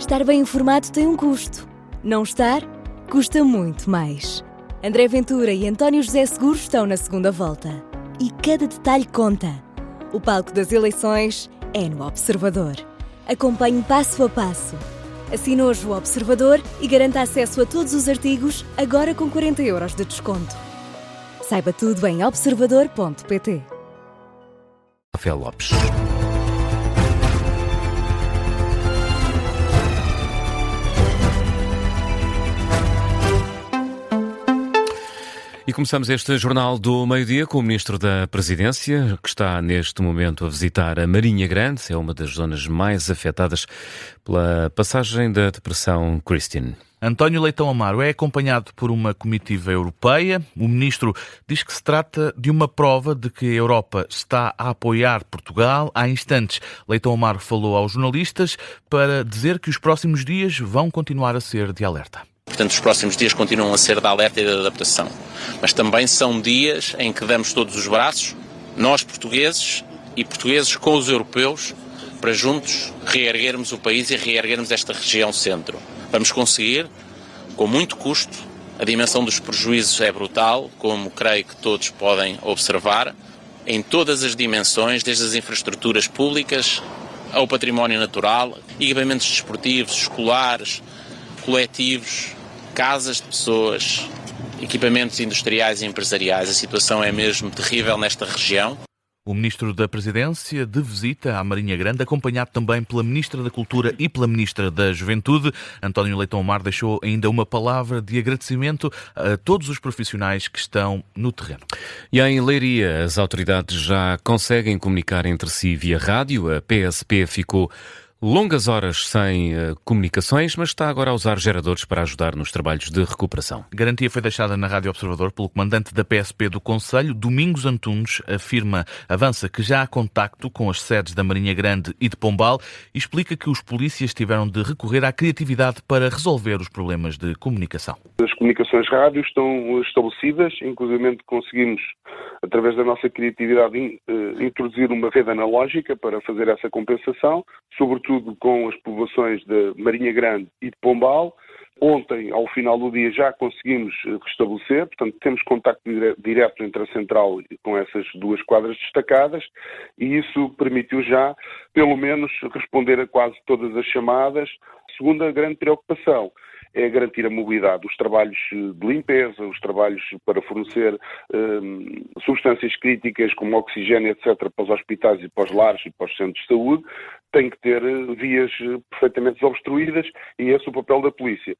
Estar bem informado tem um custo. Não estar, custa muito mais. André Ventura e António José Seguro estão na segunda volta. E cada detalhe conta. O palco das eleições é no Observador. Acompanhe passo a passo. Assine hoje o Observador e garanta acesso a todos os artigos, agora com 40 € de desconto. Saiba tudo em observador.pt. Rafael Lopes. E começamos este Jornal do Meio-Dia com o Ministro da Presidência, que está neste momento a visitar a Marinha Grande. É uma das zonas mais afetadas pela passagem da Depressão Christine. António Leitão Amaro é acompanhado por uma comitiva europeia. O ministro diz que se trata de uma prova de que a Europa está a apoiar Portugal. Há instantes, Leitão Amaro falou aos jornalistas para dizer que os próximos dias vão continuar a ser de alerta. Portanto, os próximos dias continuam a ser de alerta e de adaptação. Mas também são dias em que damos todos os braços, nós portugueses e portugueses com os europeus, para juntos reerguermos o país e reerguermos esta região centro. Vamos conseguir, com muito custo, a dimensão dos prejuízos é brutal, como creio que todos podem observar, em todas as dimensões, desde as infraestruturas públicas ao património natural, equipamentos desportivos, escolares, coletivos, casas de pessoas, equipamentos industriais e empresariais. A situação é mesmo terrível nesta região. O Ministro da Presidência de visita à Marinha Grande, acompanhado também pela Ministra da Cultura e pela Ministra da Juventude. António Leitão Amaro deixou ainda uma palavra de agradecimento a todos os profissionais que estão no terreno. E em Leiria, as autoridades já conseguem comunicar entre si via rádio. A PSP ficou longas horas sem comunicações, mas está agora a usar geradores para ajudar nos trabalhos de recuperação. A garantia foi deixada na Rádio Observador pelo comandante da PSP do Conselho, Domingos Antunes, avança que já há contacto com as sedes da Marinha Grande e de Pombal e explica que os polícias tiveram de recorrer à criatividade para resolver os problemas de comunicação. As comunicações rádio estão estabelecidas, inclusive conseguimos, através da nossa criatividade, introduzir uma rede analógica para fazer essa compensação, sobretudo com as povoações da Marinha Grande e de Pombal. Ontem, ao final do dia, já conseguimos restabelecer, portanto, temos contacto direto entre a central e com essas duas quadras destacadas e isso permitiu já, pelo menos, responder a quase todas as chamadas. A segunda grande preocupação é garantir a mobilidade, os trabalhos de limpeza, os trabalhos para fornecer substâncias críticas como oxigênio, etc., para os hospitais e para os lares e para os centros de saúde, tem que ter vias perfeitamente desobstruídas e esse é o papel da polícia.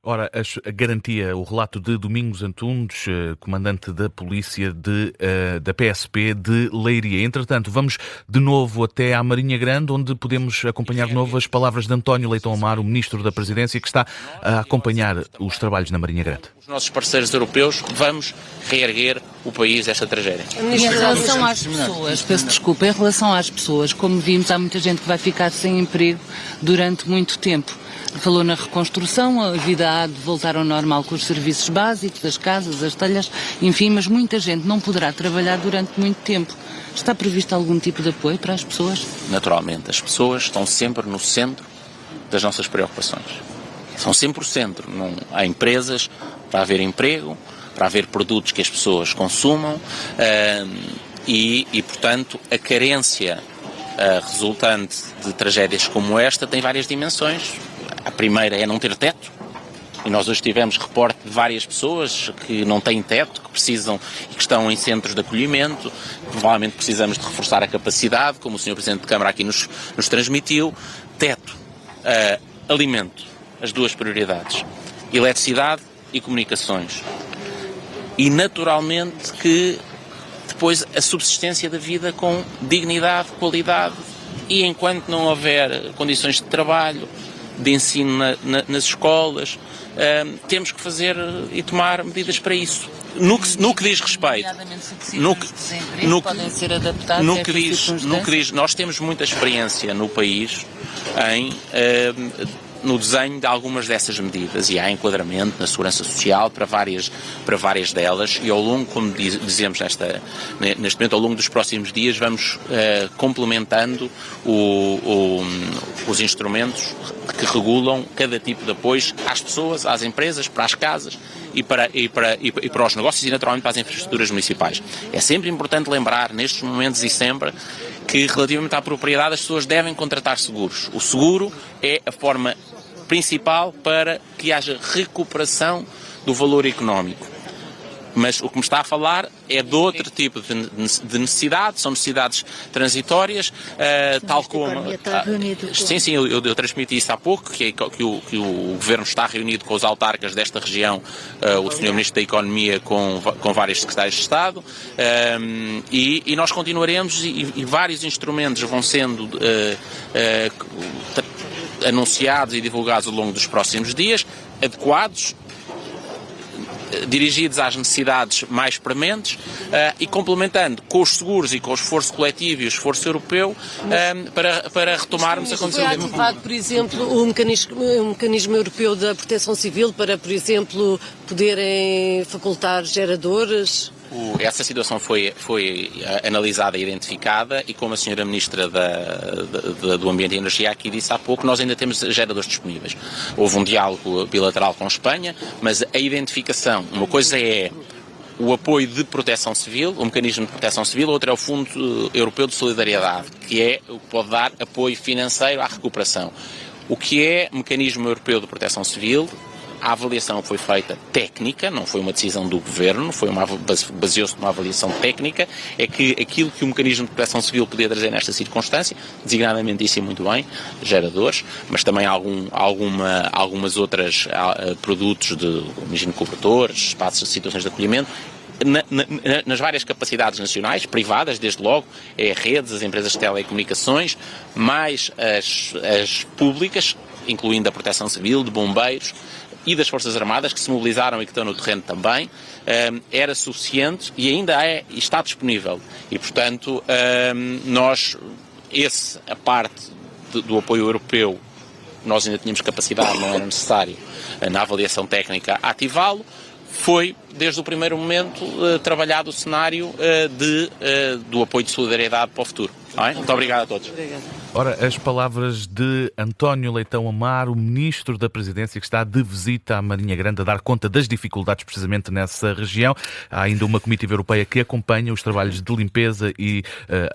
Ora, a garantia, o relato de Domingos Antunes, comandante da polícia da PSP de Leiria. Entretanto, vamos de novo até à Marinha Grande, onde podemos acompanhar de novo as palavras de António Leitão Amaro, o Ministro da Presidência, que está a acompanhar os trabalhos na Marinha Grande. Os nossos parceiros europeus, vamos reerguer o país desta tragédia. Em relação às pessoas, peço desculpa, em relação às pessoas, como vimos, há muita gente que vai ficar sem emprego durante muito tempo. Falou na reconstrução, a vida há de voltar ao normal com os serviços básicos, as casas, as telhas, enfim, mas muita gente não poderá trabalhar durante muito tempo. Está previsto algum tipo de apoio para as pessoas? Naturalmente, as pessoas estão sempre no centro das nossas preocupações. São sempre o centro. Não há empresas para haver emprego, para haver produtos que as pessoas consumam e portanto, a carência resultante de tragédias como esta tem várias dimensões. A primeira é não ter teto, e nós hoje tivemos reporte de várias pessoas que não têm teto, que precisam e que estão em centros de acolhimento. Provavelmente precisamos de reforçar a capacidade, como o Sr. Presidente de Câmara aqui nos transmitiu. Teto, alimento, as duas prioridades, eletricidade e comunicações. E naturalmente que depois a subsistência da vida com dignidade, qualidade e enquanto não houver condições de trabalho, de ensino nas escolas, temos que fazer e tomar medidas para isso. No que diz respeito, nós temos muita experiência no país no desenho de algumas dessas medidas e há enquadramento na segurança social para várias delas e ao longo, como dizemos neste momento, ao longo dos próximos dias vamos complementando o os instrumentos que regulam cada tipo de apoios às pessoas, às empresas, para as casas e para os negócios e, naturalmente, para as infraestruturas municipais. É sempre importante lembrar, nestes momentos e sempre, que, relativamente à propriedade, as pessoas devem contratar seguros. O seguro é a forma principal para que haja recuperação do valor económico. Mas o que me está a falar é de outro tipo de necessidade, são necessidades transitórias, tal como... Sim, eu transmiti isso há pouco, que o Governo está reunido com os autarcas desta região, o Sr. Ministro da Economia com vários secretários de Estado, e nós continuaremos e vários instrumentos vão sendo anunciados e divulgados ao longo dos próximos dias, adequados, dirigidos às necessidades mais prementes e complementando com os seguros e com o esforço coletivo e o esforço europeu para retomarmos a condição de... Foi ativado, por exemplo, o mecanismo europeu da proteção civil para, por exemplo, poderem facultar geradores? Essa situação foi analisada e identificada e, como a Sra. Ministra do Ambiente e Energia aqui disse há pouco, nós ainda temos geradores disponíveis. Houve um diálogo bilateral com a Espanha, mas a identificação, uma coisa é o apoio de proteção civil, o mecanismo de proteção civil, outra é o Fundo Europeu de Solidariedade, que pode dar apoio financeiro à recuperação. O que é mecanismo europeu de proteção civil? A avaliação foi feita técnica, não foi uma decisão do Governo, baseou-se numa avaliação técnica, é que aquilo que o mecanismo de proteção civil podia trazer nesta circunstância, designadamente disse muito bem, geradores, mas também algumas outras produtos imagino cobertores, espaços de situações de acolhimento, nas várias capacidades nacionais, privadas, desde logo, redes, as empresas de telecomunicações, mais as públicas, incluindo a proteção civil, de bombeiros, e das Forças Armadas, que se mobilizaram e que estão no terreno também, era suficiente e ainda está disponível. E, portanto, a parte do apoio europeu, nós ainda tínhamos capacidade, não era necessário, na avaliação técnica, ativá-lo. Foi, desde o primeiro momento, trabalhado o cenário do apoio de solidariedade para o futuro. Muito obrigado a todos. Ora, as palavras de António Leitão Amar, o Ministro da Presidência, que está de visita à Marinha Grande a dar conta das dificuldades precisamente nessa região. Há ainda uma comitiva europeia que acompanha os trabalhos de limpeza e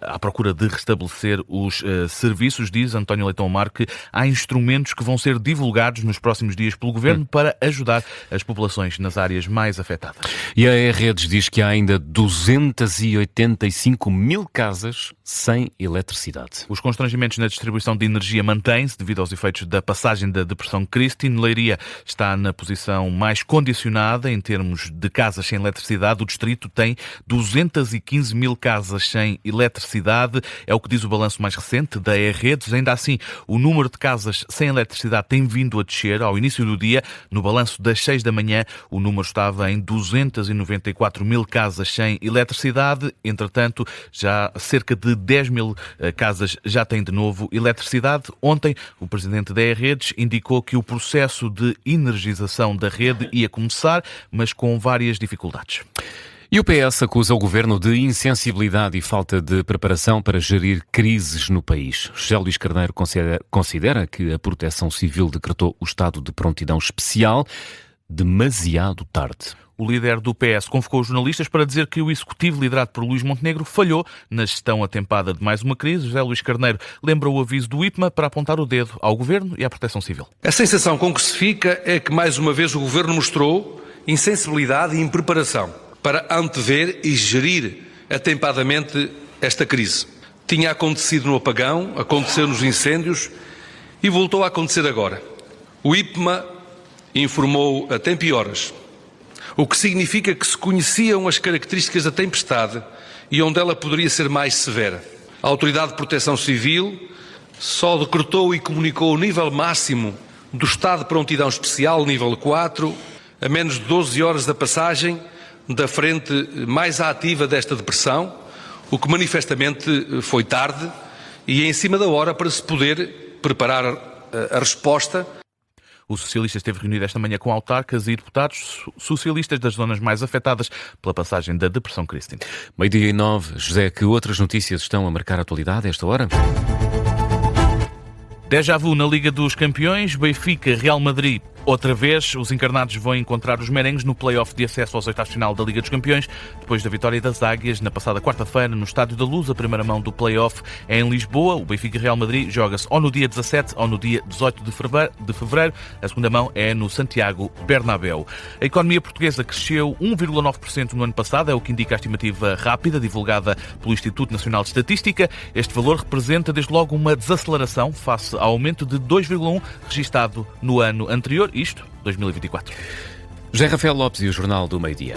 à procura de restabelecer os serviços. Diz António Leitão Amar que há instrumentos que vão ser divulgados nos próximos dias pelo Governo para ajudar as populações nas áreas mais afetadas. E a E-Redes diz que há ainda 285 mil casas sem eletricidade. Os constrangimentos na distribuição de energia mantêm-se devido aos efeitos da passagem da Depressão Christine. Leiria está na posição mais condicionada em termos de casas sem eletricidade. O distrito tem 215 mil casas sem eletricidade. É o que diz o balanço mais recente da E-Redes. Ainda assim, o número de casas sem eletricidade tem vindo a descer. Ao início do dia, no balanço das 6 da manhã, o número estava em 294 mil casas sem eletricidade. Entretanto, já cerca de 10 mil casas já têm de novo eletricidade. Ontem, o presidente da E-Redes indicou que o processo de energização da rede ia começar, mas com várias dificuldades. E o PS acusa o governo de insensibilidade e falta de preparação para gerir crises no país. José Luís Carneiro considera que a Proteção Civil decretou o estado de prontidão especial demasiado tarde. O líder do PS convocou os jornalistas para dizer que o executivo liderado por Luís Montenegro falhou na gestão atempada de mais uma crise. José Luís Carneiro lembra o aviso do IPMA para apontar o dedo ao Governo e à Proteção Civil. A sensação com que se fica é que mais uma vez o Governo mostrou insensibilidade e impreparação para antever e gerir atempadamente esta crise. Tinha acontecido no apagão, aconteceu nos incêndios e voltou a acontecer agora. O IPMA informou a tempo e horas, o que significa que se conheciam as características da tempestade e onde ela poderia ser mais severa. A Autoridade de Proteção Civil só decretou e comunicou o nível máximo do estado de prontidão especial, nível 4, a menos de 12 horas da passagem da frente mais ativa desta depressão, o que manifestamente foi tarde e em cima da hora para se poder preparar a resposta. O socialista esteve reunido esta manhã com autarcas e deputados socialistas das zonas mais afetadas pela passagem da Depressão Christine. 12:09. José, que outras notícias estão a marcar a atualidade a esta hora? Déjà vu na Liga dos Campeões, Benfica, Real Madrid. Outra vez, os encarnados vão encontrar os merengues no play-off de acesso aos oitavos de final da Liga dos Campeões, depois da vitória das Águias na passada quarta-feira no Estádio da Luz. A primeira mão do play-off é em Lisboa. O Benfica e Real Madrid joga-se ou no dia 17 ou no dia 18 de fevereiro. A segunda mão é no Santiago Bernabéu. A economia portuguesa cresceu 1,9% no ano passado, é o que indica a estimativa rápida divulgada pelo Instituto Nacional de Estatística. Este valor representa desde logo uma desaceleração face ao aumento de 2,1% registado no ano anterior. Isto, 2024. José Rafael Lopes e o Jornal do Meio-Dia.